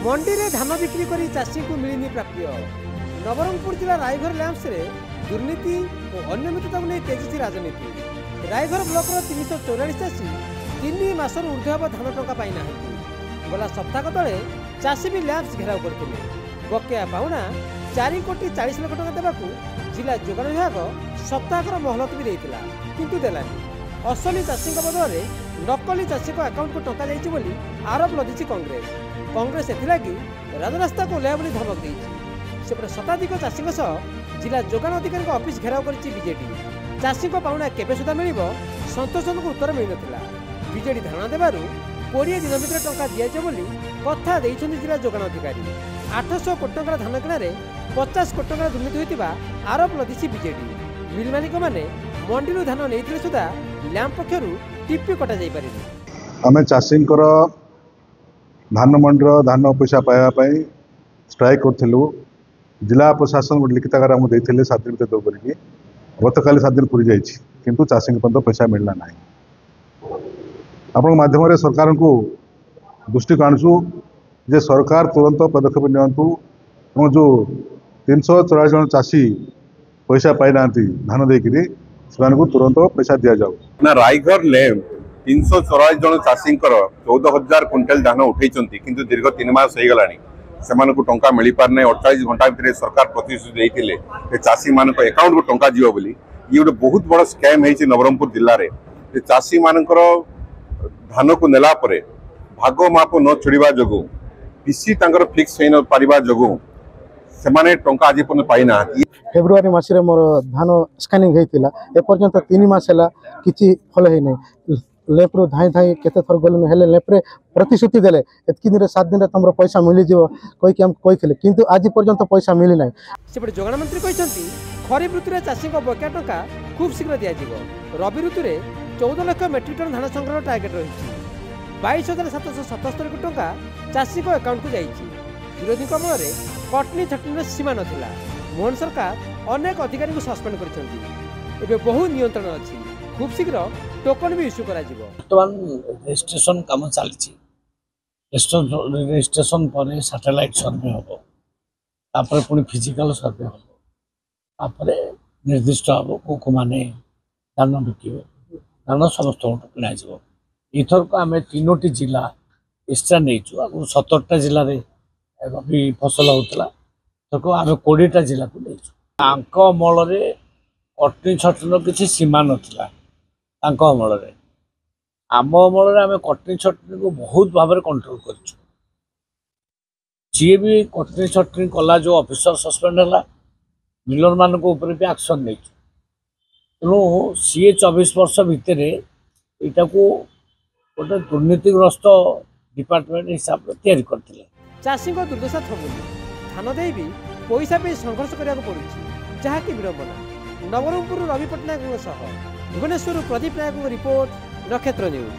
मंडी में धान बिक्री कर चाषी को मिलनी प्राप्य। नवरंगपुर जिला रायघर लैंप्स रे दुर्नीति और अनियमितता को नहीं तेजी राजनीति। रायघर ब्लॉक 344 चाषी 3 मासर ऊर्ध्व धान टंका पाई ना। गला सप्ताह तले चाषी भी लैंप्स घेराव करते। बकेया पाउना 4 कोटी 40 लाख टंका देवाकू जिला जोगाण विभाग सप्ताहर मोहलत भी देता किंतु देलानी। असली चाषी बदल में नकली चाषी अकाउंट को टंका जाइए बोली आरोप लदिछि कांग्रेस। कांग्रेस एथिलागि राजरास्ता को ओह्लाइब बोली धमक देइछि। सेपटे शताधिक चाषी जिला जोगाण अधिकारी ऑफिस घेराव करिछि बीजेडी। चाषी पाउना केबे सुधा मिलिबो संतोषजनक उत्तर मिल नथिला। बीजेडी धारणा देबारु 20 दिन भितर टंका दियाजे बोली कथा देइछन्ति जिला जोगाण अधिकारी। 800 कोटी टंका धान किणारे 50 कोटी टंका दुर्नीति होइतिबा आरोप लदिछि बीजेडी। मिल मालिक माने मंडी धान नहीं सुधा लैंप पक्षर टीपी कटा जाई पारे। आम चाषी धान मंडी धान पैसा पाइबा स्ट्राइक करूँ। जिला प्रशासन गोटे लिखित आकार आमको देते 7 दिन दो बोलिकी गतकाली 7 दिन पूरी जाइए किंतु चाषी पर्यटन पैसा मिलना ना। आपण माध्यम सरकार को दृष्टि आणुचु जे सरकार तुरंत पदक्षेप नियंतु जो 344 जन चाषी पैसा पाई ना धान देकर तुरंत पैसा दि जाऊ ना। रायघर लैंप 344 जन चाषी 14,000 क्विंटाल धान उठे किंतु दीर्घ 3 मास हो गलानी से टंका मिल पारना। 48 घंटा भितर सरकार प्रतिश्रुति देते चाषी मान अकाउंट को टंका जीव बोली। ये गोटे बहुत बड़ स्कैम है नवरंगपुर जिले में। चाषी मानकर धान को नेला परे भाग माप न छुड़ा जो पीसी फिक्स हो पारिबा जो से टंका आज पाईना। फेब्रुआरी मासरे मोर धान स्कानिंग होता एपर्यंत 3 मास है कि फल है नहीं। लेप्रु धाई धाई केते थर गलु हेले लेप्रे प्रतिश्रुति देले एतकी दिन 7 दिन तुम पैसा मिल जाव कहीकि हम कही किंतु आज पर्यंत पैसा मिली ना। सेपटे जोगाण मंत्री कहते खरीफ ऋतु में चाषी बकेया टंका खूब शीघ्र दिज्व। रबी ऋतु में 14 लाख मेट्रिक टन धान संग्रह टार्गेट रही। 22,777 कोटी टंका चाषी अकाउंट को जाइए। विरोधी कमल में कटनी छटनी सीमा नाला। मोहन सरकार अनेक अधिकारी को सस्पेंड कर बहु नियंत्रण अच्छी। खूब शीघ्र टोकन भी इश्यू करा जिवो। वर्तमान रजिस्ट्रेशन काम चलछि। रजिस्ट्रेशन पर सैटेलाइट सर्वे हम तापर पुणी फिजिकल सर्वे हम तापर निर्दिष्ट हम को माने धान बिकिबे धान समस्त किणा जिवो। इथर को आम 3टी जिला एक्सट्रा नहीं आगु 17टा जिले में रबी फसल होता तो आम 20टा जिला को नहीं। अमल कटनी छटनी किसी सीमा नाला। अमल आम अमल आम कटनी छटनी को बहुत भाव में कंट्रोल कर भी कटनी छटनी कला जो ऑफिसर सस्पेंड है मिलर मान भी एक्शन नहीं। तेणु सी 24 वर्ष भितर यहाँ को गोटे दुर्नीतिग्रस्त डिपार्टमेंट हिसाब से तैयारी करते। चाषी को दुर्दशा थमुनी धान दे भी पैसा पे संघर्ष करने पड़ुछि जहाँकि विडंबना। नवरंगपुर रवि पट्टनायक भुवनेश्वर प्रदीप नायक रिपोर्ट नक्षत्र न्यूज।